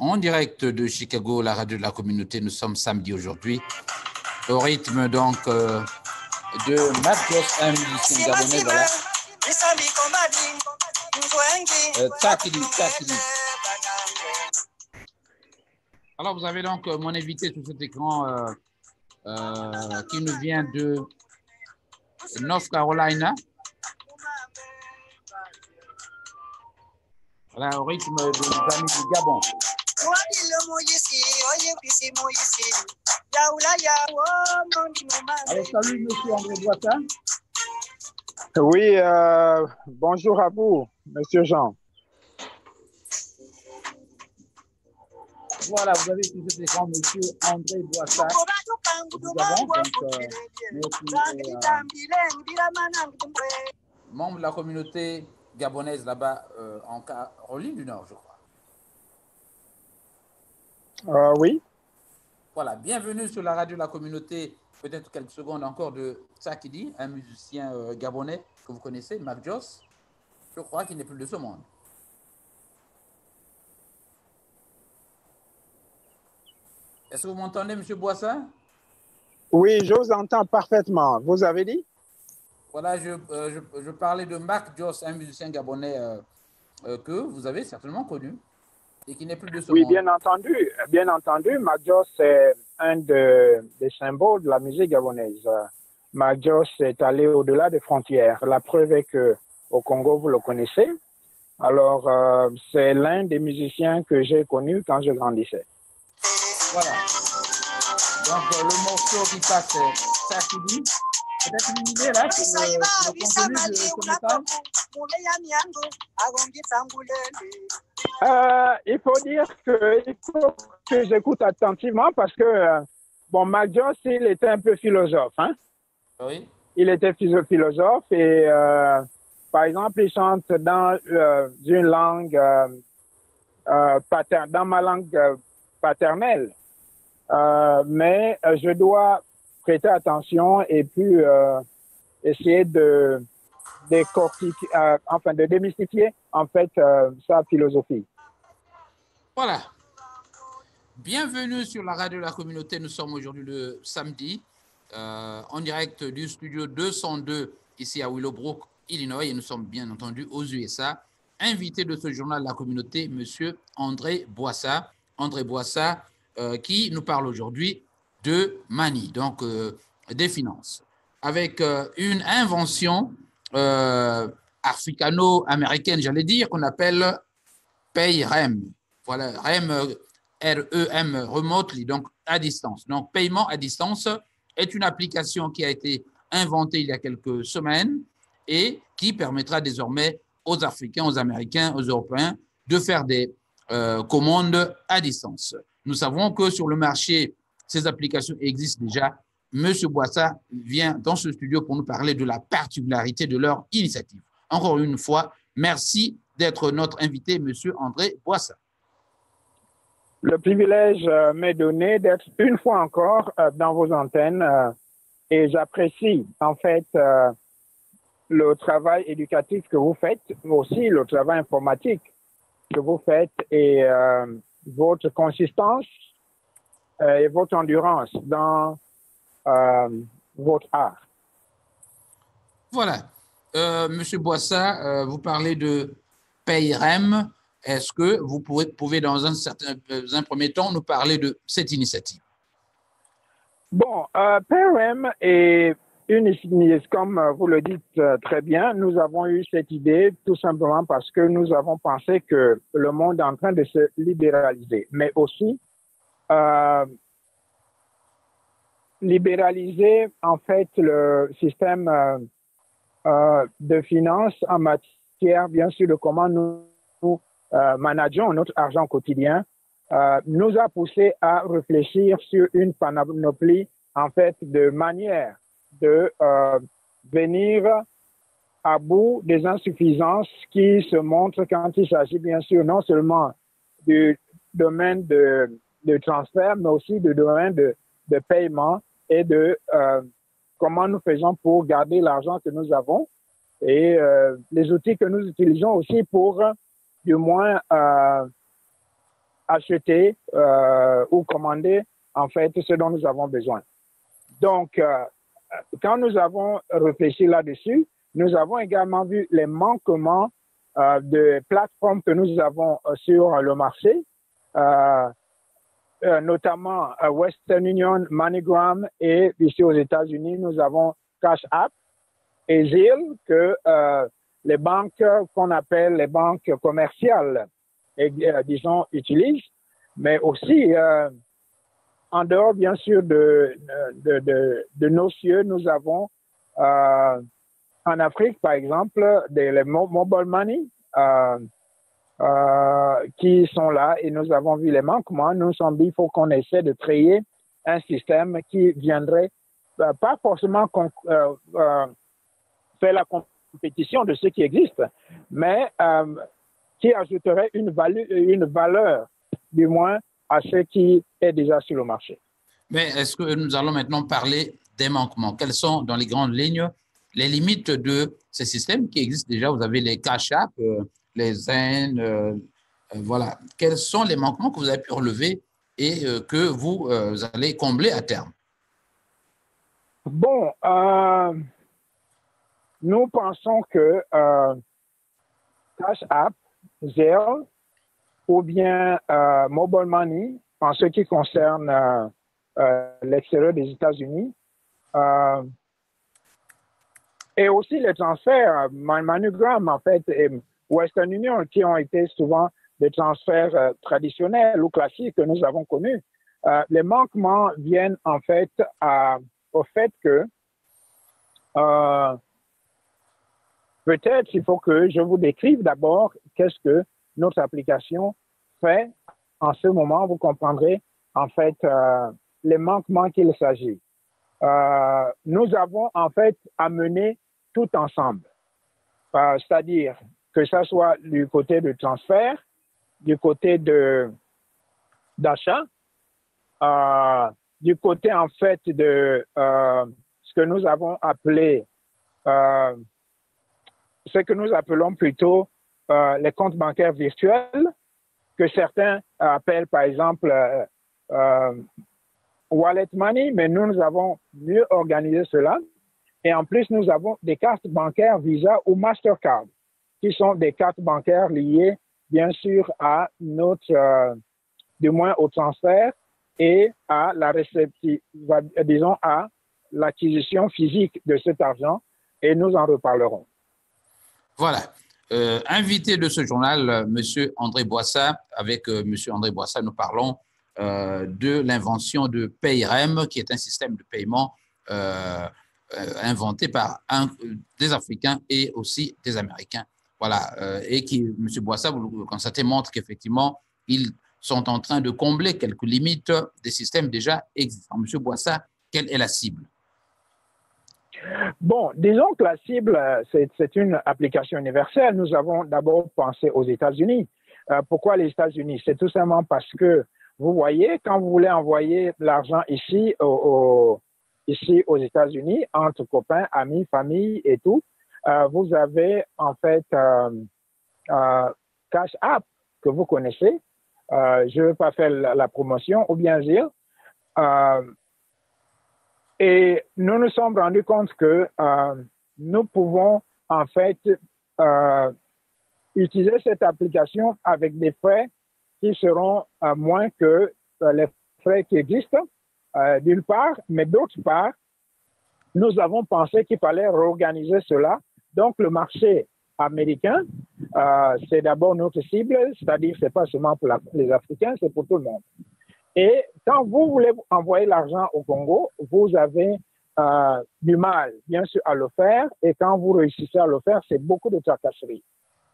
en direct de Chicago, la radio de la communauté. Nous sommes samedi aujourd'hui, au rythme donc de Marcos, un musicien gabonais, voilà. Takili. Alors, vous avez donc mon invité sur cet écran qui nous vient de North Carolina. Voilà, au rythme de nos amis du Gabon. Alors, salut, monsieur André Boissa. Oui, bonjour à vous, monsieur Jean. Voilà, vous avez sur cet écran monsieur André Boissa du Gabon, donc, membre de la communauté gabonaise là-bas en Caroline du Nord, je crois. Oui. Voilà, bienvenue sur la radio de la communauté. Peut-être quelques secondes encore de Tsakidi, un musicien gabonais que vous connaissez, Mac Joss. Je crois qu'il n'est plus de ce monde. Est-ce que vous m'entendez, M. Boissa? Oui, je vous entends parfaitement. Vous avez dit? Voilà, je parlais de Mac Joss, un musicien gabonais que vous avez certainement connu et qui n'est plus de ce monde. Oui, bien entendu. Mac Joss est un des symboles de la musique gabonaise. Mac Joss est allé au-delà des frontières. La preuve est qu'au Congo, vous le connaissez. Alors, c'est l'un des musiciens que j'ai connu quand je grandissais. Voilà. Donc, le morceau qui passe, c'est Tsakidi. Peut-être une idée là sur le contenu de ce métal? Il faut dire qu'il faut que j'écoute attentivement parce que, bon, Mac Joss, il était un peu philosophe. Hein? Oui. Il était philosophe et, par exemple, il chante dans une langue dans ma langue paternelle. Mais je dois prêter attention et puis essayer de démystifier en fait sa philosophie. Voilà. Bienvenue sur la radio de la communauté. Nous sommes aujourd'hui le samedi en direct du studio 202 ici à Willowbrook, Illinois, et nous sommes bien entendu aux USA. Invité de ce journal de la communauté, monsieur André Boissa. André Boissa qui nous parle aujourd'hui de Mani, donc des finances, avec une invention africano-américaine, j'allais dire, qu'on appelle PayRem. Voilà, REM, R-E-M, remotely, donc à distance. Donc, paiement à distance est une application qui a été inventée il y a quelques semaines et qui permettra désormais aux Africains, aux Américains, aux Européens de faire des commandes à distance. Nous savons que sur le marché, ces applications existent déjà. Monsieur Boissa vient dans ce studio pour nous parler de la particularité de leur initiative. Encore une fois, merci d'être notre invité, monsieur André Boissa. Le privilège m'est donné d'être une fois encore dans vos antennes et j'apprécie en fait le travail éducatif que vous faites, mais aussi le travail informatique que vous faites et votre consistance et votre endurance dans votre art. Voilà. Monsieur Boissa, vous parlez de PayRem. Est-ce que vous pouvez dans un premier temps, nous parler de cette initiative? Bon, PayRem est une initiative, comme vous le dites très bien. Nous avons eu cette idée tout simplement parce que nous avons pensé que le monde est en train de se libéraliser, mais aussi libéraliser en fait le système de finances en matière, bien sûr, de comment nous manageons notre argent quotidien, nous a poussé à réfléchir sur une panoplie en fait de manières de venir à bout des insuffisances qui se montrent quand il s'agit bien sûr non seulement du domaine de transfert, mais aussi du domaine de paiement et de comment nous faisons pour garder l'argent que nous avons et les outils que nous utilisons aussi pour du moins acheter ou commander en fait ce dont nous avons besoin. Donc, quand nous avons réfléchi là-dessus, nous avons également vu les manquements de plateformes que nous avons sur le marché, notamment Western Union, MoneyGram, et ici aux États-Unis, nous avons Cash App et Zelle, que les banques qu'on appelle les banques commerciales, disons, utilisent, mais aussi en dehors, bien sûr, de nos cieux, nous avons en Afrique, par exemple, les mobile money qui sont là et nous avons vu les manquements. Nous sommes dit qu'il faut qu'on essaie de créer un système qui viendrait pas forcément faire la compétition de ce qui existe, mais qui ajouterait une valeur, du moins, à ce qui est déjà sur le marché. Mais est-ce que nous allons maintenant parler des manquements? Quelles sont, dans les grandes lignes, les limites de ces systèmes qui existent déjà? Vous avez les Cash App, les Zen, voilà. Quels sont les manquements que vous avez pu relever et que vous allez combler à terme? Bon, nous pensons que Cash App, Zelle ou bien Mobile Money, en ce qui concerne l'extérieur des États-Unis, et aussi les transferts, MoneyGram en fait, et Western Union, qui ont été souvent des transferts traditionnels ou classiques que nous avons connus. Les manquements viennent en fait au fait que peut-être il faut que je vous décrive d'abord qu'est-ce que notre application fait en ce moment. Vous comprendrez en fait les manquements qu'il s'agit. Nous avons en fait amené tout ensemble, c'est-à-dire que ça soit du côté de transfert, du côté d'achat, du côté en fait de ce que nous avons appelé, ce que nous appelons plutôt les comptes bancaires virtuels, que certains appellent par exemple wallet money, mais nous avons mieux organisé cela. Et en plus, nous avons des cartes bancaires Visa ou Mastercard, qui sont des cartes bancaires liées, bien sûr, à notre, du moins au transfert et à la disons, à l'acquisition physique de cet argent. Et nous en reparlerons. Voilà. Invité de ce journal, M. André Boissa. Avec M. André Boissa, nous parlons de l'invention de PayRem, qui est un système de paiement inventé par des Africains et aussi des Américains. Voilà. Et qui, M. Boissa, vous le constatez, montre qu'effectivement, ils sont en train de combler quelques limites des systèmes déjà existants. M. Boissa, quelle est la cible? Bon, disons que la cible, c'est une application universelle. Nous avons d'abord pensé aux États-Unis. Pourquoi les États-Unis? C'est tout simplement parce que, vous voyez, quand vous voulez envoyer l'argent ici aux États-Unis, entre copains, amis, famille et tout, vous avez en fait Cash App que vous connaissez. Je ne veux pas faire la promotion, ou bien dire. Et nous nous sommes rendus compte que nous pouvons en fait utiliser cette application avec des frais qui seront moins que les frais qui existent, d'une part, mais d'autre part, nous avons pensé qu'il fallait réorganiser cela. Donc, le marché américain, c'est d'abord notre cible, c'est-à-dire c'est pas seulement pour les Africains, c'est pour tout le monde. Et quand vous voulez envoyer l'argent au Congo, vous avez du mal, bien sûr, à le faire. Et quand vous réussissez à le faire, c'est beaucoup de tracasseries.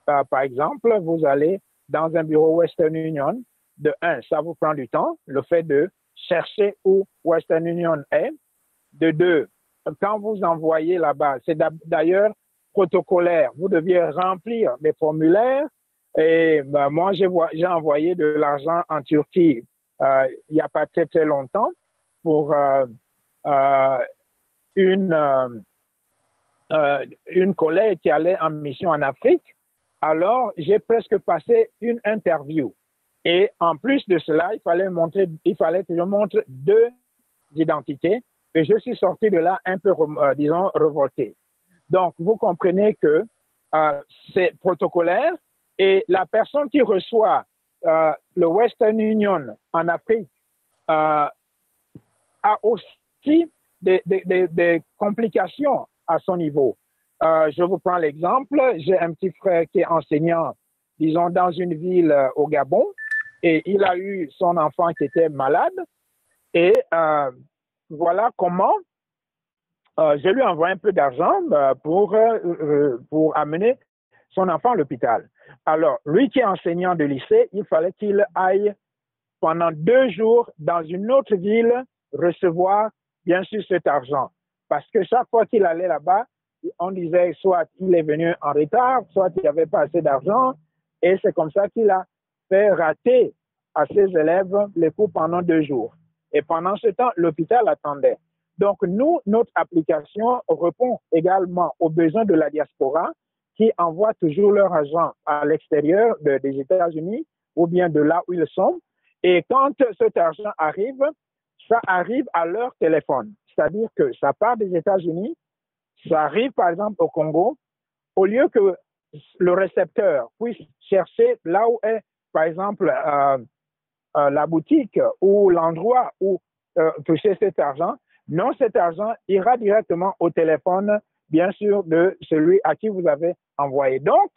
Par exemple, vous allez dans un bureau Western Union. De un, ça vous prend du temps, le fait de chercher où Western Union est. De deux, quand vous envoyez là-bas, c'est d'ailleurs protocolaire. Vous deviez remplir des formulaires. Et moi, j'ai envoyé de l'argent en Turquie il n'y a pas très, très longtemps pour une collègue qui allait en mission en Afrique. Alors, j'ai presque passé une interview. Et en plus de cela, il fallait que je montre deux identités. Et je suis sorti de là un peu, disons, révolté. Donc, vous comprenez que c'est protocolaire et la personne qui reçoit le Western Union en Afrique a aussi des complications à son niveau. Je vous prends l'exemple. J'ai un petit frère qui est enseignant, disons, dans une ville au Gabon et il a eu son enfant qui était malade et voilà comment je lui envoie un peu d'argent pour amener son enfant à l'hôpital. Alors, lui qui est enseignant de lycée, il fallait qu'il aille pendant 2 jours dans une autre ville recevoir, bien sûr, cet argent. Parce que chaque fois qu'il allait là-bas, on disait soit il est venu en retard, soit il n'y avait pas assez d'argent. Et c'est comme ça qu'il a fait rater à ses élèves les cours pendant 2 jours. Et pendant ce temps, l'hôpital attendait. Donc, nous, notre application répond également aux besoins de la diaspora qui envoient toujours leur argent à l'extérieur des États-Unis ou bien de là où ils sont. Et quand cet argent arrive, ça arrive à leur téléphone. C'est-à-dire que ça part des États-Unis, ça arrive par exemple au Congo, au lieu que le récepteur puisse chercher là où est, par exemple, la boutique ou l'endroit où toucher cet argent, non, cet argent ira directement au téléphone, bien sûr, de celui à qui vous avez envoyé. Donc,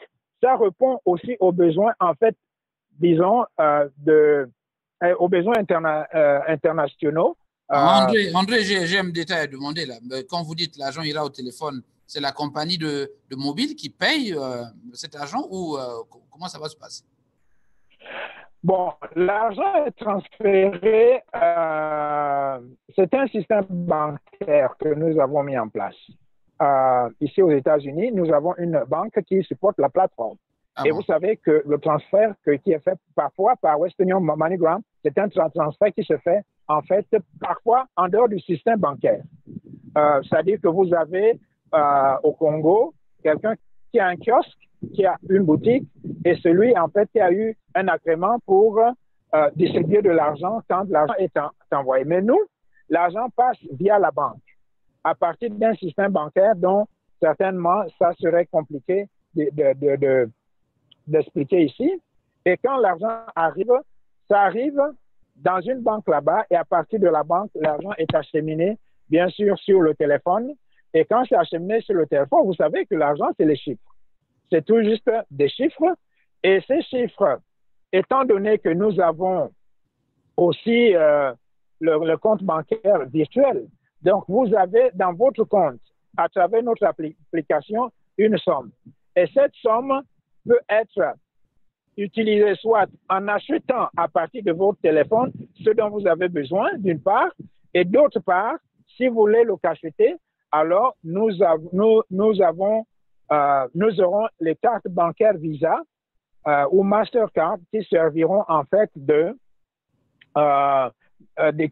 ça répond aussi aux besoins, en fait, disons, aux besoins internationaux. André, j'ai un détail à demander là. Quand vous dites l'argent ira au téléphone, c'est la compagnie de mobile qui paye cet argent ou comment ça va se passer? Bon, l'argent est transféré, c'est un système bancaire que nous avons mis en place. Ici aux États-Unis, nous avons une banque qui supporte la plateforme. Et bon. Vous savez que le transfert qui est fait parfois par Western Union MoneyGram, c'est un transfert qui se fait en fait parfois en dehors du système bancaire. C'est-à-dire que vous avez au Congo quelqu'un qui a un kiosque, qui a une boutique, et celui en fait qui a eu un agrément pour distribuer de l'argent quand l'argent est envoyé. Mais nous, l'argent passe via la banque à partir d'un système bancaire dont certainement ça serait compliqué d'expliquer ici. Et quand l'argent arrive, ça arrive dans une banque là-bas et à partir de la banque, l'argent est acheminé, bien sûr, sur le téléphone. Et quand c'est acheminé sur le téléphone, vous savez que l'argent, c'est les chiffres. C'est tout juste des chiffres. Et ces chiffres, étant donné que nous avons aussi le compte bancaire virtuel, donc vous avez dans votre compte, à travers notre application, une somme. Et cette somme peut être utilisée soit en achetant à partir de votre téléphone ce dont vous avez besoin, d'une part, et d'autre part, si vous voulez le cacheter, alors nous aurons les cartes bancaires Visa ou Mastercard qui serviront en fait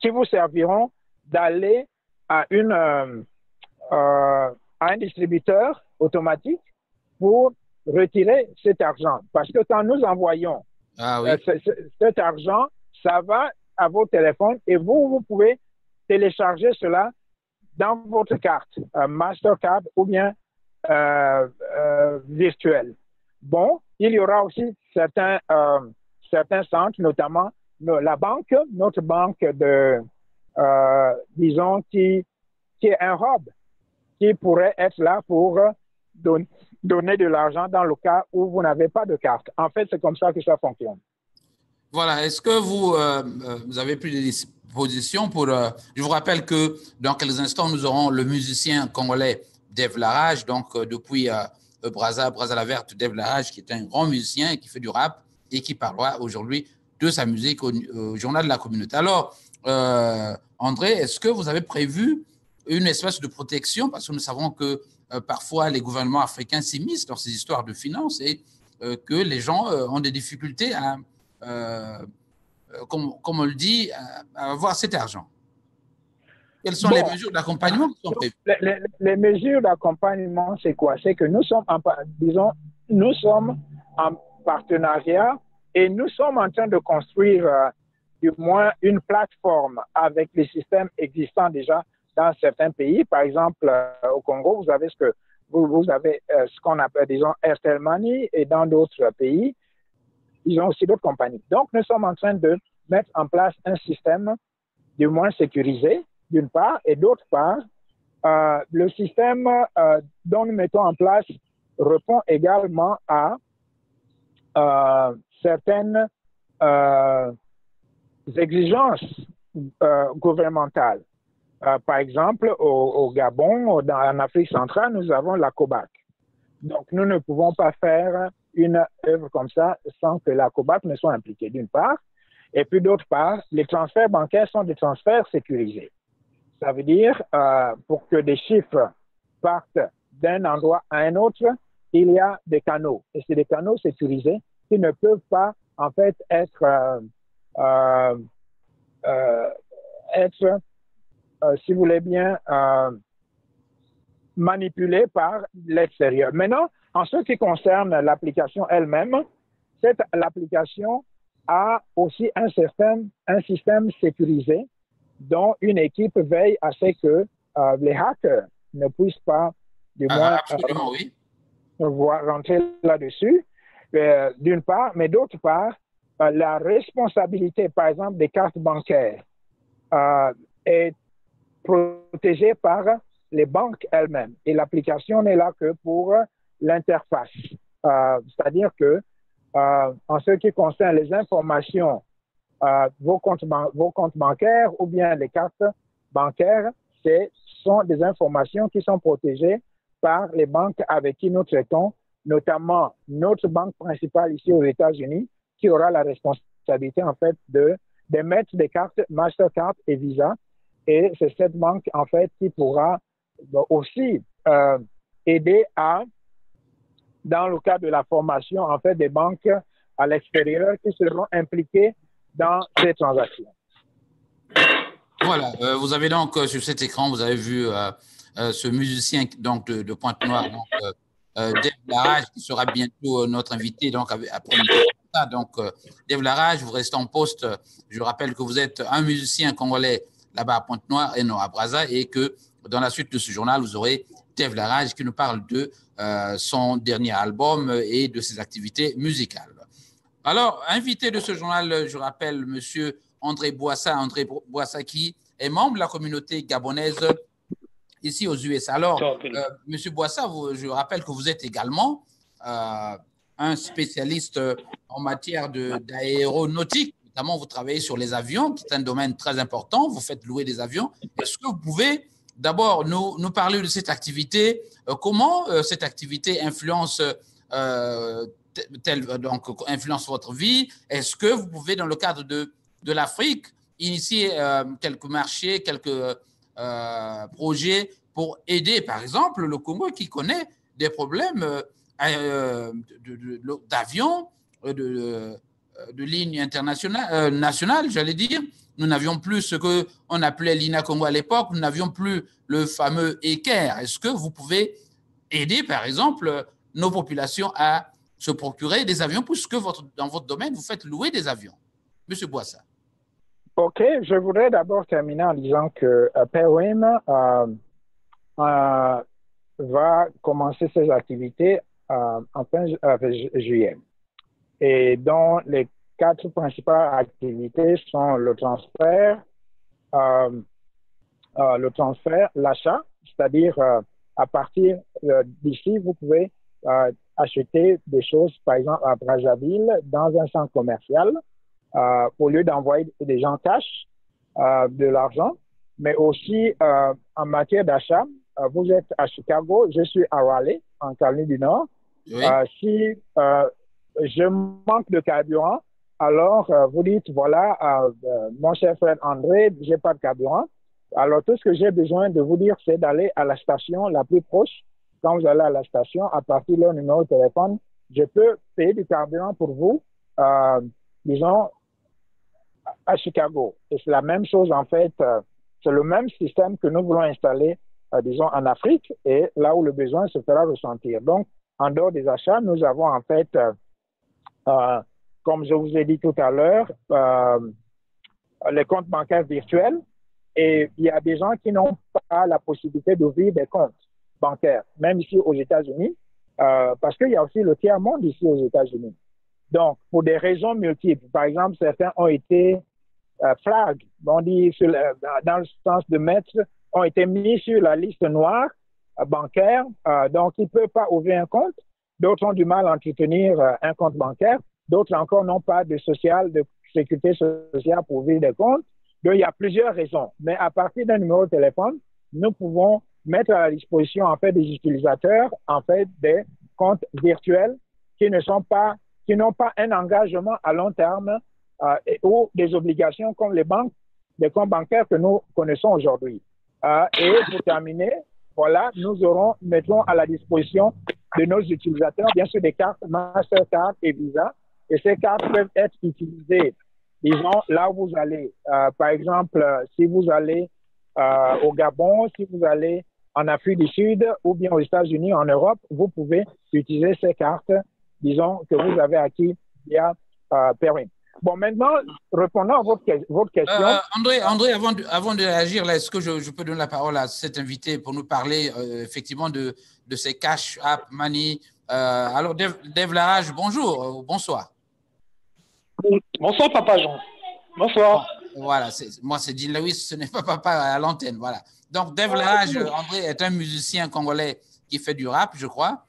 qui vous serviront d'aller à un distributeur automatique pour retirer cet argent. Parce que quand nous envoyons cet argent, ça va à vos téléphones et vous pouvez télécharger cela dans votre carte, Mastercard ou bien virtuelle. Bon, il y aura aussi certains centres, notamment la banque, notre banque disons, qui est un hub, qui pourrait être là pour donner de l'argent dans le cas où vous n'avez pas de carte. En fait, c'est comme ça que ça fonctionne. Voilà. Est-ce que vous avez pris des dispositions pour... je vous rappelle que dans quelques instants, nous aurons le musicien congolais Dave Larage, donc depuis Brazza la Verte, Dave Larage, qui est un grand musicien et qui fait du rap et qui parlera aujourd'hui de sa musique au Journal de la Communauté. Alors, André, est-ce que vous avez prévu une espèce de protection, parce que nous savons que parfois les gouvernements africains s'immiscent dans ces histoires de finances et que les gens ont des difficultés à, comme on le dit, à avoir cet argent. Quelles sont les mesures d'accompagnement qui sont prévues? Les mesures d'accompagnement, c'est quoi? C'est que nous sommes en partenariat Et nous sommes en train de construire du moins une plateforme avec les systèmes existants déjà dans certains pays. Par exemple, au Congo, vous avez ce qu'on appelle, disons, Airtel Money, et dans d'autres pays, ils ont aussi d'autres compagnies. Donc, nous sommes en train de mettre en place un système du moins sécurisé, d'une part, et d'autre part, le système dont nous mettons en place répond également à certaines exigences gouvernementales. Par exemple, au Gabon, en Afrique centrale, nous avons la COBAC. Donc, nous ne pouvons pas faire une œuvre comme ça sans que la COBAC ne soit impliquée, d'une part. Et puis, d'autre part, les transferts bancaires sont des transferts sécurisés. Ça veut dire, pour que des chiffres partent d'un endroit à un autre, il y a des canaux. Et c'est des canaux sécurisés qui ne peuvent pas, en fait, être si vous voulez bien, manipulés par l'extérieur. Maintenant, en ce qui concerne l'application elle-même, l'application a aussi un système sécurisé dont une équipe veille à ce que les hackers ne puissent pas, du moins, rentrer là-dessus, d'une part, mais d'autre part, la responsabilité, par exemple, des cartes bancaires est protégée par les banques elles-mêmes. Et l'application n'est là que pour l'interface. C'est-à-dire que, en ce qui concerne les informations, vos comptes bancaires ou bien les cartes bancaires, sont des informations qui sont protégées par les banques avec qui nous traitons, notamment notre banque principale ici aux États-Unis, qui aura la responsabilité, en fait, d'émettre des cartes Mastercard et Visa. Et c'est cette banque, en fait, qui pourra aussi aider dans le cadre de la formation, en fait, des banques à l'extérieur qui seront impliquées dans ces transactions. Voilà, vous avez donc sur cet écran, vous avez vu ce musicien donc, de Pointe-Noire, Dave Larage, qui sera bientôt notre invité donc, après ça. Donc, Dave Larage, vous restez en poste. Je rappelle que vous êtes un musicien congolais là-bas à Pointe-Noire et non à Brazza, et que dans la suite de ce journal, vous aurez Dave Larage qui nous parle de son dernier album et de ses activités musicales. Alors, invité de ce journal, je rappelle Monsieur André Boissa qui est membre de la communauté gabonaise ici aux USA. Alors, Monsieur Boissa, je rappelle que vous êtes également un spécialiste en matière d'aéronautique. Notamment, vous travaillez sur les avions, qui est un domaine très important. Vous faites louer des avions. Est-ce que vous pouvez d'abord nous parler de cette activité? Comment cette activité influence influence votre vie? Est-ce que vous pouvez, dans le cadre de l'Afrique, initier quelques marchés, quelques projets pour aider, par exemple, le Congo qui connaît des problèmes d'avions, de lignes internationales, nationales, j'allais dire. Nous n'avions plus ce qu'on appelait l'INA Congo à l'époque, nous n'avions plus le fameux équerre. Est-ce que vous pouvez aider, par exemple, nos populations à se procurer des avions, puisque dans votre domaine, vous faites louer des avions? Monsieur Boissa. OK, je voudrais d'abord terminer en disant que PERWIM va commencer ses activités en fin juillet. Et dont les 4 principales activités sont le transfert, l'achat, c'est-à-dire à partir d'ici, vous pouvez acheter des choses, par exemple à Brazzaville, dans un centre commercial, au lieu d'envoyer des gens cash de l'argent, mais aussi en matière d'achat. Vous êtes à Chicago, je suis à Raleigh, en Caroline du Nord. Oui. Si je manque de carburant, alors vous dites, voilà, mon cher frère André, j'ai pas de carburant. Alors tout ce que j'ai besoin de vous dire, c'est d'aller à la station la plus proche. Quand vous allez à la station, à partir de leur numéro de téléphone, je peux payer du carburant pour vous, disons, à Chicago. Et c'est la même chose, en fait, c'est le même système que nous voulons installer, disons, en Afrique, et là où le besoin se fera ressentir. Donc, en dehors des achats, nous avons en fait comme je vous ai dit tout à l'heure, les comptes bancaires virtuels. Et il y a des gens qui n'ont pas la possibilité d'ouvrir des comptes bancaires, même ici aux États-Unis, parce qu'il y a aussi le tiers-monde ici aux États-Unis. Donc, pour des raisons multiples, par exemple, certains ont été flag, on dit dans le sens de mettre, ont été mis sur la liste noire bancaire, donc ils ne peuvent pas ouvrir un compte. D'autres ont du mal à entretenir un compte bancaire. D'autres encore n'ont pas de sécurité sociale pour ouvrir des comptes. Donc, il y a plusieurs raisons. Mais à partir d'un numéro de téléphone, nous pouvons mettre à la disposition, en fait, des utilisateurs, en fait, des comptes virtuels qui n'ont pas un engagement à long terme ou des obligations comme les banques, les comptes bancaires que nous connaissons aujourd'hui. Et pour terminer, voilà, nous mettrons à la disposition de nos utilisateurs, bien sûr, des cartes Mastercard et Visa. Et ces cartes peuvent être utilisées, disons, là où vous allez. Par exemple, si vous allez au Gabon, si vous allez en Afrique du Sud ou bien aux États-Unis, en Europe, vous pouvez utiliser ces cartes, disons, que vous avez acquises via Perrin. Bon, maintenant, répondant à votre question. André, avant de réagir, là, est-ce que je peux donner la parole à cet invité pour nous parler effectivement de ces Cash App, Money. Alors, Dave Larage, bonjour, bonsoir. Bonsoir, Papa Jean. Bonsoir. Bon, voilà, moi, c'est Dean Lewis, ce n'est pas papa à l'antenne. Voilà. Donc, Dave Larage, André, est un musicien congolais qui fait du rap, je crois,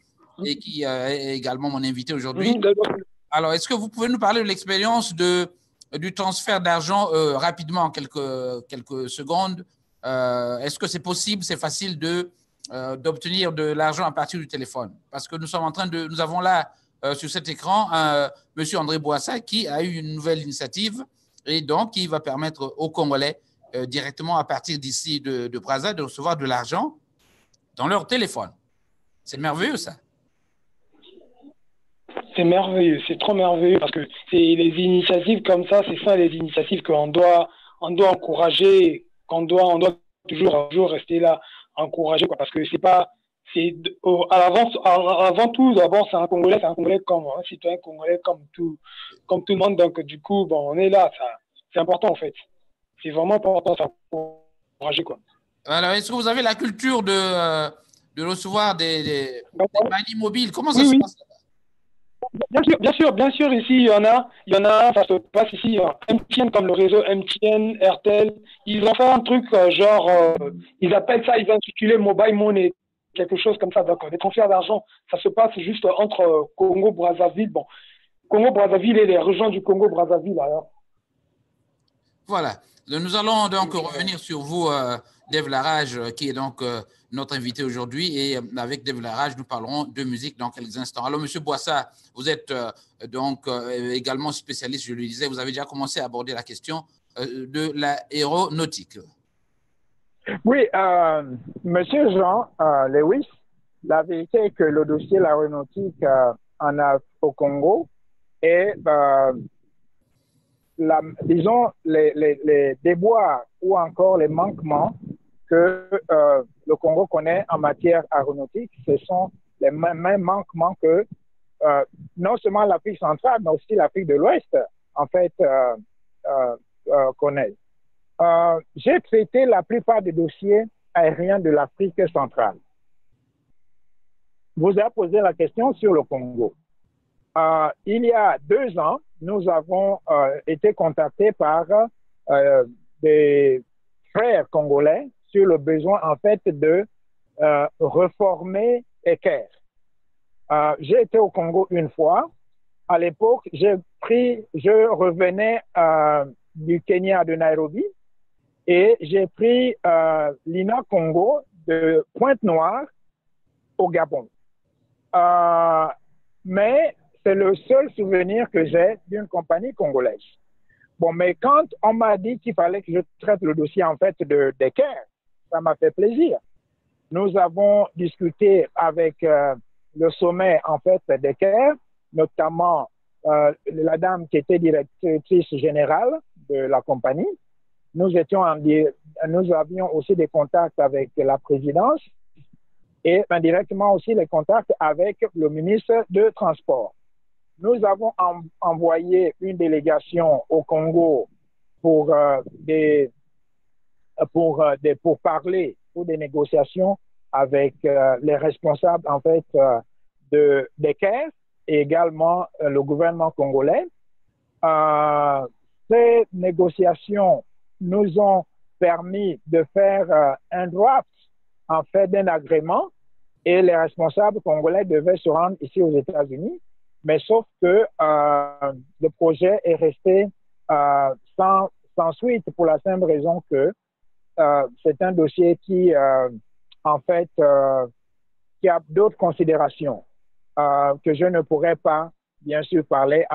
et qui est également mon invité aujourd'hui. Alors, est-ce que vous pouvez nous parler de l'expérience du transfert d'argent rapidement, en quelques secondes? Est-ce que c'est possible, c'est facile d'obtenir de l'argent à partir du téléphone? Parce que nous avons là sur cet écran M. André Boissa qui a eu une nouvelle initiative et donc qui va permettre aux Congolais directement à partir d'ici de Brazza de recevoir de l'argent dans leur téléphone. C'est merveilleux ça. C'est merveilleux, c'est trop merveilleux parce que c'est les initiatives comme ça, c'est ça les initiatives qu'on doit encourager, qu'on doit toujours rester là, encourager quoi, parce que avant tout, d'abord c'est un Congolais comme un citoyen congolais comme tout le monde, donc du coup bon on est là, ça c'est important en fait, c'est vraiment important d'encourager quoi. Alors est-ce que vous avez la culture de recevoir des manies mobiles? Comment ça se passe? Bien sûr, ici, il y en a, ça se passe ici, MTN comme le réseau MTN, RTL, ils ont fait un truc ils appellent ça, ils ont intitulé Mobile Money, quelque chose comme ça, donc les transferts d'argent, ça se passe juste entre Congo-Brazzaville, Congo-Brazzaville et les régions du Congo-Brazzaville, alors. Voilà, nous allons donc revenir sur vous, Dave Larage, qui est donc notre invité aujourd'hui. Et avec Dave Larage, nous parlerons de musique dans quelques instants. Alors, Monsieur Boissa, vous êtes donc également spécialiste, je le disais, vous avez déjà commencé à aborder la question de l'aéronautique. Oui, Monsieur Jean Lewis, la vérité est que le dossier de l'aéronautique au Congo est, disons, les déboires ou encore les manquements que le Congo connaît en matière aéronautique, ce sont les mêmes manquements que non seulement l'Afrique centrale, mais aussi l'Afrique de l'Ouest, en fait, connaît. J'ai traité la plupart des dossiers aériens de l'Afrique centrale. Vous avez posé la question sur le Congo. Il y a 2 ans, nous avons été contactés par des frères congolais sur le besoin, en fait, de reformer ECAIR. J'ai été au Congo une fois. À l'époque, je revenais du Kenya, de Nairobi, et j'ai pris l'INA Congo de Pointe-Noire au Gabon. Mais c'est le seul souvenir que j'ai d'une compagnie congolaise. Bon, mais quand on m'a dit qu'il fallait que je traite le dossier, en fait, d'ECAIR, ça m'a fait plaisir. Nous avons discuté avec le sommet, en fait, d'ECAIR, notamment la dame qui était directrice générale de la compagnie. Nous avions aussi des contacts avec la présidence et indirectement aussi les contacts avec le ministre de Transport. nous avons envoyé une délégation au Congo pour parler, pour des négociations avec les responsables en fait des caisses et également le gouvernement congolais. Ces négociations nous ont permis de faire un draft en fait d'un agrément et les responsables congolais devaient se rendre ici aux États-Unis, mais sauf que le projet est resté sans suite pour la simple raison que c'est un dossier qui en fait qui a d'autres considérations que je ne pourrais pas bien sûr parler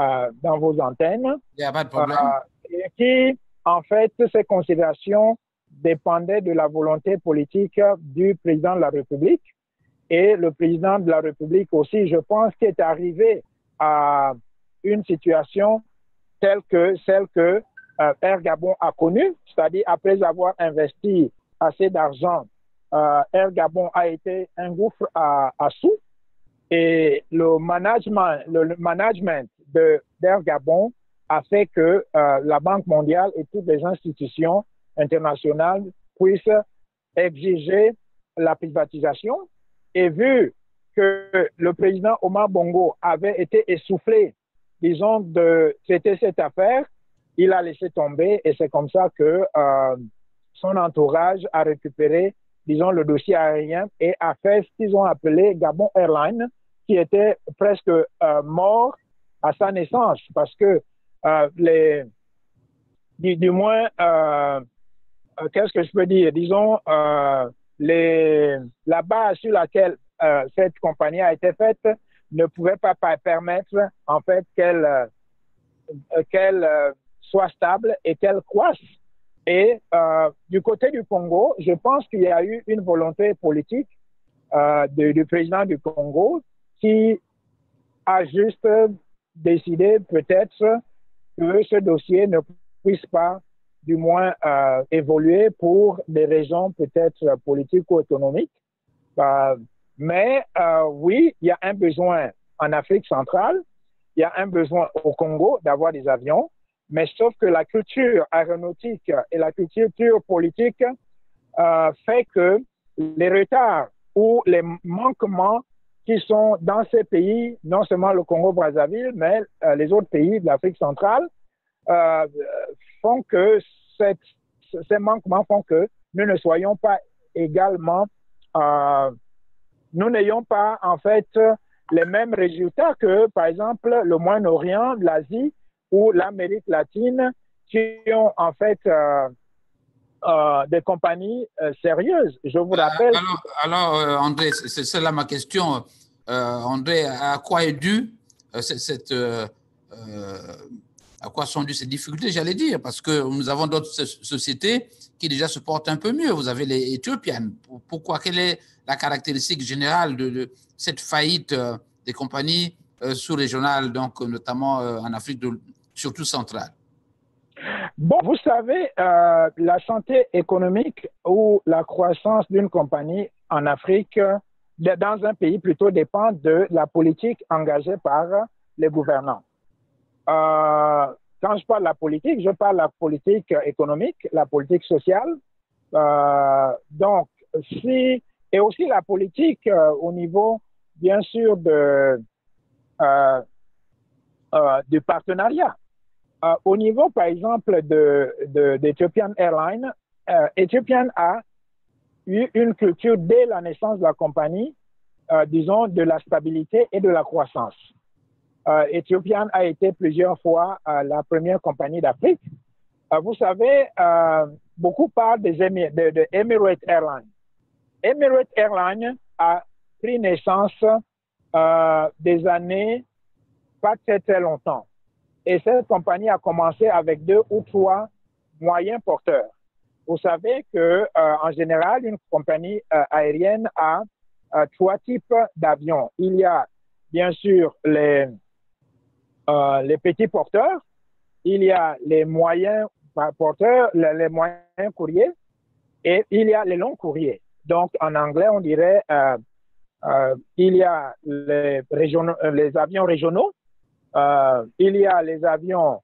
dans vos antennes. Il n'y a pas de problème. Et qui, en fait, ces considérations dépendaient de la volonté politique du président de la République. Et le président de la République aussi, je pense, qui est arrivé à une situation telle que celle que Air Gabon a connue, c'est-à-dire après avoir investi assez d'argent, Air Gabon a été un gouffre à sous. Et le management d'Air Gabon a fait que la Banque mondiale et toutes les institutions internationales puissent exiger la privatisation. Et vu que le président Omar Bongo avait été essoufflé, disons, de traiter cette affaire, il a laissé tomber et c'est comme ça que son entourage a récupéré, disons, le dossier aérien et a fait ce qu'ils ont appelé Gabon Airlines, qui était presque mort à sa naissance parce que du moins, qu'est-ce que je peux dire? Disons, la base sur laquelle cette compagnie a été faite ne pouvait pas permettre en fait qu'elle soit stable et qu'elle croisse. Et du côté du Congo, je pense qu'il y a eu une volonté politique du président du Congo qui a juste décidé peut-être que ce dossier ne puisse pas du moins évoluer pour des raisons peut-être politiques ou économiques. Mais oui, il y a un besoin en Afrique centrale, il y a un besoin au Congo d'avoir des avions, mais sauf que la culture aéronautique et la culture politique fait que les retards ou les manquements qui sont dans ces pays, non seulement le Congo-Brazzaville, mais les autres pays de l'Afrique centrale, font que ces manquements font que nous ne soyons pas également, nous n'ayons pas en fait les mêmes résultats que, par exemple, le Moyen-Orient, l'Asie ou l'Amérique latine, qui ont en fait des compagnies sérieuses. Je vous rappelle. Alors André, c'est là ma question. André, à quoi est due à quoi sont dues ces difficultés, j'allais dire, parce que nous avons d'autres sociétés qui déjà se portent un peu mieux. Vous avez les Éthiopiennes. Pourquoi? Quelle est la caractéristique générale de cette faillite des compagnies sous-régionales, donc notamment en Afrique, surtout centrale? Bon, vous savez, la santé économique ou la croissance d'une compagnie en Afrique, dans un pays plutôt, dépend de la politique engagée par les gouvernants. Quand je parle de la politique, je parle de la politique économique, la politique sociale. Donc, et aussi la politique au niveau, bien sûr, du partenariat. Au niveau, par exemple, d'Ethiopian Airlines, Ethiopian a eu une culture dès la naissance de la compagnie, disons, de la stabilité et de la croissance. Ethiopian a été plusieurs fois la première compagnie d'Afrique. Vous savez, beaucoup parlent de Emirates Airlines. Emirates Airlines a pris naissance des années pas très très longtemps. Et cette compagnie a commencé avec 2 ou 3 moyens porteurs. Vous savez que en général, une compagnie aérienne a 3 types d'avions. Il y a bien sûr les petits porteurs, il y a les moyens porteurs, les moyens courriers, et il y a les longs courriers. Donc, en anglais, on dirait il y a les avions régionaux, il y a les avions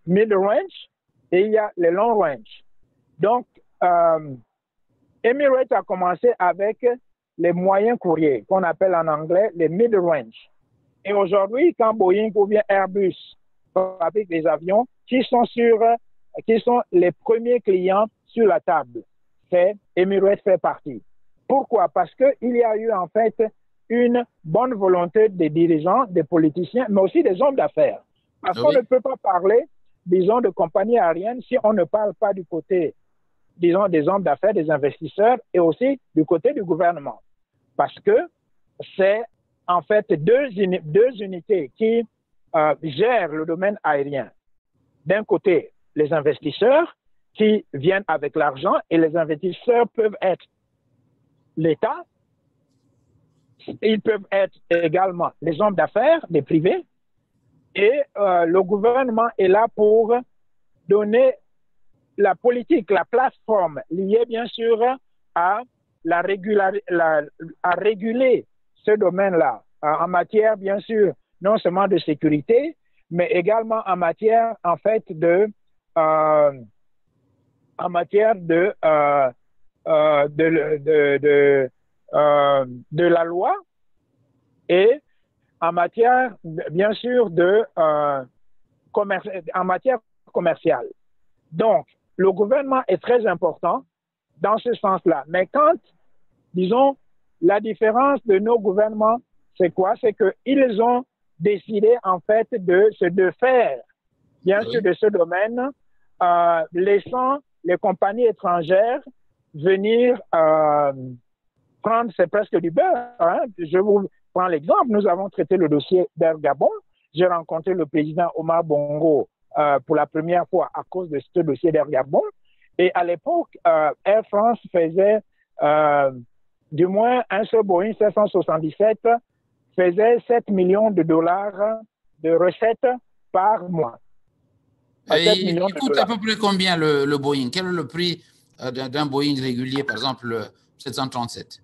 mid-range et il y a les long-range. Donc, Emirates a commencé avec les moyens courriers, qu'on appelle en anglais les mid-range. Et aujourd'hui, quand Boeing ou bien Airbus fabriquent des avions qui sont les premiers clients sur la table, Emirates fait partie. Pourquoi? Parce qu'il y a eu en fait une bonne volonté des dirigeants, des politiciens, mais aussi des hommes d'affaires. Parce qu'on ne peut pas parler, disons, de compagnies aériennes si on ne parle pas du côté, disons, des hommes d'affaires, des investisseurs et aussi du côté du gouvernement. Parce que c'est en fait deux unités qui gèrent le domaine aérien. D'un côté, les investisseurs qui viennent avec l'argent et les investisseurs peuvent être l'État, ils peuvent être également les hommes d'affaires, les privés, et le gouvernement est là pour donner la politique, la plateforme liée bien sûr à à réguler ce domaine-là en matière bien sûr non seulement de sécurité, mais également en matière en fait de la loi et en matière, bien sûr, en matière commerciale. Donc, le gouvernement est très important dans ce sens-là. Mais quand, disons, la différence de nos gouvernements, c'est quoi? C'est qu'ils ont décidé, en fait, de faire, bien sûr, de ce domaine, laissant les compagnies étrangères venir prendre, c'est presque du beurre. Hein? Je vous prends l'exemple. Nous avons traité le dossier d'Air Gabon. J'ai rencontré le président Omar Bongo pour la première fois à cause de ce dossier d'Air Gabon. Et à l'époque, Air France faisait, du moins un seul Boeing 777 faisait 7 millions de dollars de recettes par mois. Il coûte à peu près combien le Boeing? Quel est le prix d'un Boeing régulier, par exemple le 737?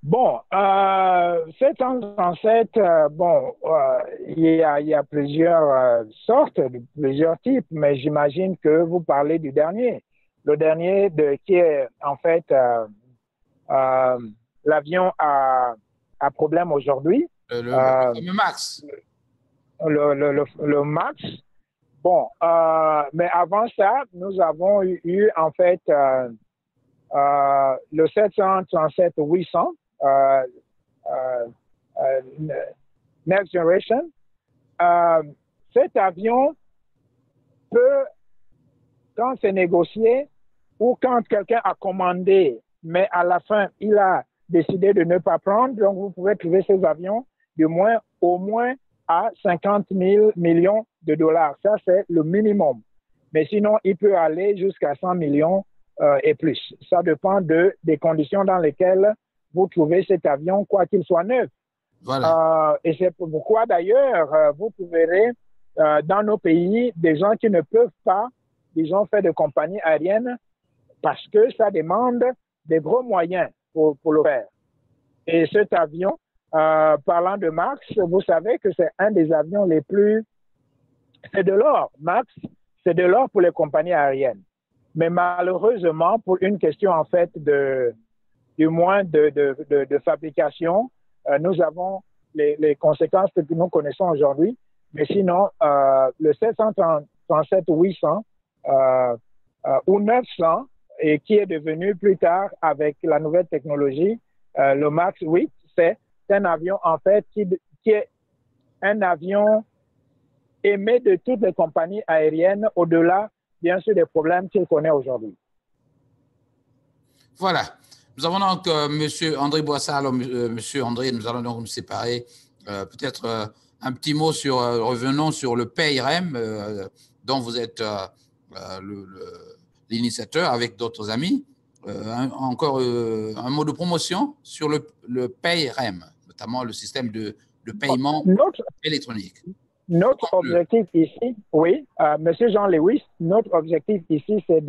Bon, 737, il y a plusieurs sortes, plusieurs types, mais j'imagine que vous parlez du dernier. Le dernier qui est en fait l'avion à problème aujourd'hui. Le Max. Le Max. Bon, mais avant ça, nous avons eu en fait le 737-800. Next Generation. Cet avion peut, quand c'est négocié ou quand quelqu'un a commandé, mais à la fin, il a décidé de ne pas prendre, donc vous pouvez trouver ces avions au moins à 50 000 millions de dollars. Ça, c'est le minimum. Mais sinon, il peut aller jusqu'à 100 millions et plus. Ça dépend des conditions dans lesquelles vous trouvez cet avion, quoi qu'il soit neuf. Voilà. Et c'est pourquoi, d'ailleurs, vous verrez dans nos pays des gens qui ne peuvent pas, disons, faire de compagnie aérienne parce que ça demande des gros moyens pour le faire. Et cet avion, parlant de Max, vous savez que c'est un des avions les plus... C'est de l'or. Max, c'est de l'or pour les compagnies aériennes. Mais malheureusement, pour une question, en fait, du moins de fabrication, nous avons les conséquences que nous connaissons aujourd'hui. Mais sinon, le 737-800 ou 900, et qui est devenu plus tard avec la nouvelle technologie, le Max 8, c'est un avion en fait qui est un avion aimé de toutes les compagnies aériennes au-delà, bien sûr, des problèmes qu'il connaît aujourd'hui. Voilà. Nous avons donc M. André Boissal. Monsieur André, nous allons donc nous séparer. Peut-être un petit mot revenons sur le PAYREM, dont vous êtes l'initiateur avec d'autres amis. Encore un mot de promotion sur le PAYREM, notamment le système de paiement électronique. Notre objectif ici, oui, Monsieur Jean Lewis, notre objectif ici, c'est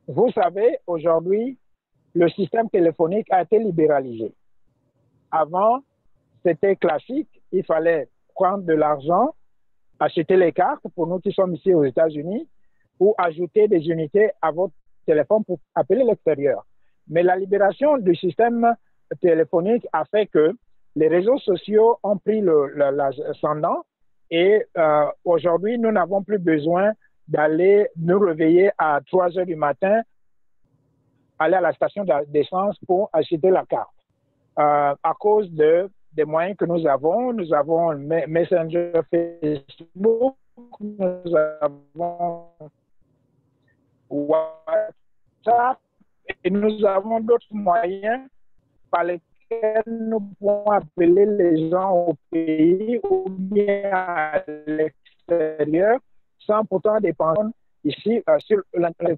vous savez, aujourd'hui, le système téléphonique a été libéralisé. Avant, c'était classique. Il fallait prendre de l'argent, acheter les cartes pour nous qui sommes ici aux États-Unis ou ajouter des unités à votre téléphone pour appeler l'extérieur. Mais la libération du système téléphonique a fait que les réseaux sociaux ont pris l'ascendant et aujourd'hui, nous n'avons plus besoin d'aller nous réveiller à 3 heures du matin, aller à la station d'essence pour acheter la carte. À cause des moyens que nous avons Messenger, Facebook, nous avons WhatsApp et nous avons d'autres moyens par lesquels nous pouvons appeler les gens au pays ou bien à l'extérieur sans pourtant dépendre ici sur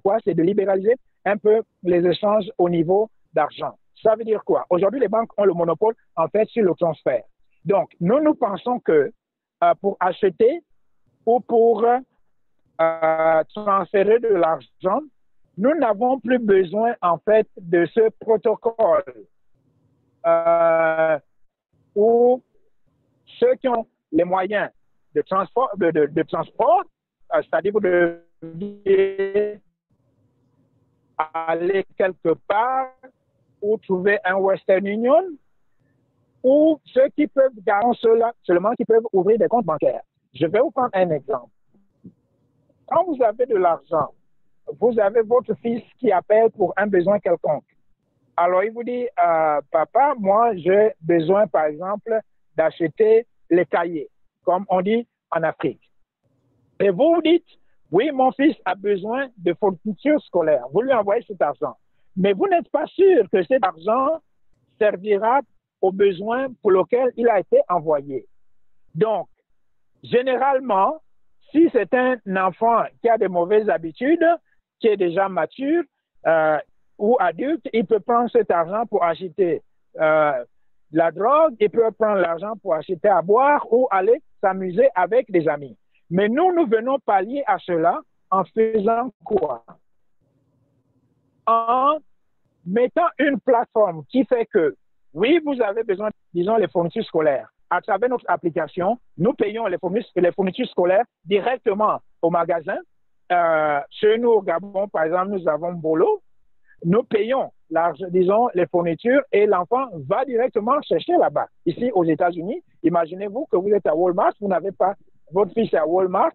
quoi c'est de libéraliser un peu les échanges au niveau d'argent. Ça veut dire quoi? Aujourd'hui, les banques ont le monopole, en fait, sur le transfert. Donc, nous pensons que pour acheter ou pour transférer de l'argent, nous n'avons plus besoin, en fait, de ce protocole où ceux qui ont les moyens de transport, c'est-à-dire vous devez aller quelque part ou trouver un Western Union, ou ceux qui peuvent seulement qui peuvent ouvrir des comptes bancaires. Je vais vous prendre un exemple. Quand vous avez de l'argent, vous avez votre fils qui appelle pour un besoin quelconque. Alors, il vous dit, papa, moi, j'ai besoin, par exemple, d'acheter les cahiers, comme on dit en Afrique. Et vous vous dites, oui, mon fils a besoin de fournitures scolaires. Vous lui envoyez cet argent. Mais vous n'êtes pas sûr que cet argent servira aux besoins pour lesquels il a été envoyé. Donc, généralement, si c'est un enfant qui a de mauvaises habitudes, qui est déjà mature ou adulte, il peut prendre cet argent pour acheter la drogue, il peut prendre l'argent pour acheter à boire ou aller s'amuser avec des amis. Mais nous venons pallier à cela en faisant quoi? En mettant une plateforme qui fait que, oui, vous avez besoin, disons, les fournitures scolaires. À travers notre application, nous payons les fournitures scolaires directement au magasin. Chez nous, au Gabon, par exemple, nous avons Bolo. Nous payons, disons, les fournitures et l'enfant va directement chercher là-bas. Ici, aux États-Unis, imaginez-vous que vous êtes à Walmart, vous n'avez pas votre fils à Walmart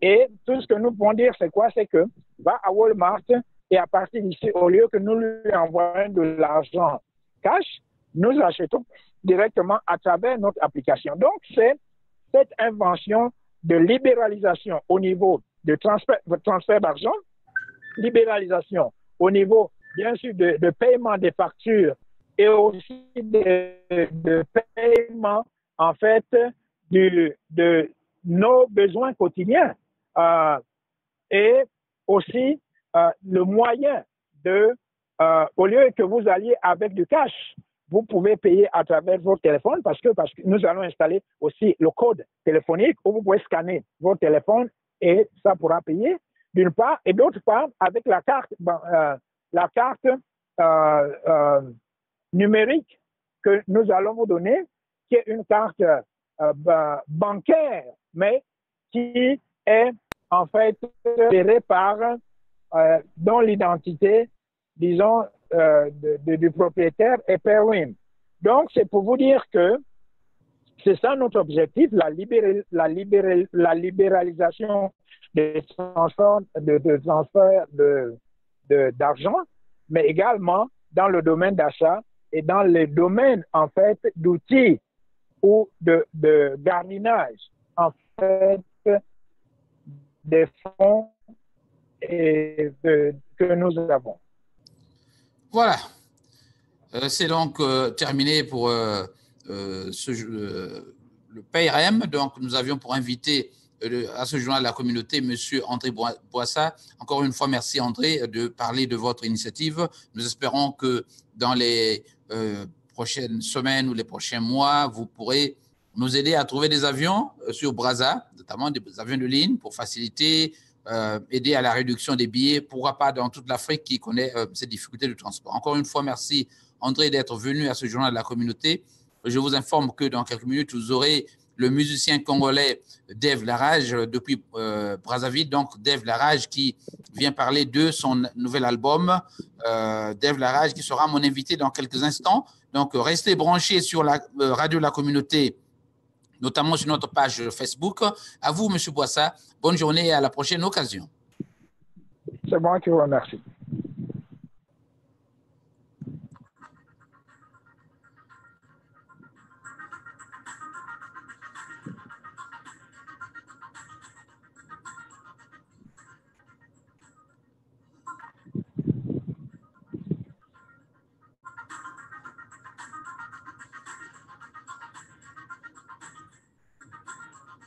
et tout ce que nous pouvons dire, c'est quoi? C'est que va à Walmart et à partir d'ici, au lieu que nous lui envoyions de l'argent cash, nous achetons directement à travers notre application. Donc, c'est cette invention de libéralisation au niveau de transfert d'argent, libéralisation au niveau, bien sûr, de paiement des factures et aussi de paiement, en fait, de nos besoins quotidiens et aussi le moyen de, au lieu que vous alliez avec du cash, vous pouvez payer à travers votre téléphone parce que nous allons installer aussi le code téléphonique où vous pouvez scanner votre téléphone et ça pourra payer d'une part et d'autre part avec la carte numérique que nous allons vous donner qui est une carte bancaire mais qui est en fait gérée par dont l'identité disons du propriétaire est PayWin. Donc c'est pour vous dire que c'est ça notre objectif, la libéralisation des transferts d'argent, mais également dans le domaine d'achat et dans le domaine en fait d'outils ou de gardiennage en fait des fonds que nous avons. Voilà. C'est donc terminé pour le PayRM. Donc, nous avions pour invité à ce journal de la communauté M. André Boissa. Encore une fois, merci André de parler de votre initiative. Nous espérons que dans les prochaines semaines ou les prochains mois, vous pourrez nous aider à trouver des avions sur Brazza, notamment des avions de ligne pour faciliter, aider à la réduction des billets, pourquoi pas dans toute l'Afrique qui connaît ces difficultés de transport. Encore une fois, merci André d'être venu à ce journal de la communauté je vous informe que dans quelques minutes, vous aurez le musicien congolais Dave Larage depuis Brazzaville. Donc, Dave Larage qui vient parler de son nouvel album. Dave Larage qui sera mon invité dans quelques instants. Donc, restez branchés sur la radio de la communauté, notamment sur notre page Facebook. À vous, M. Boissa. Bonne journée et à la prochaine occasion. C'est moi qui vous remercie.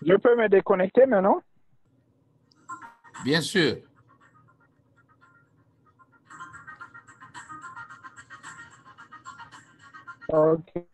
Je peux me déconnecter maintenant? Bien sûr. Ok.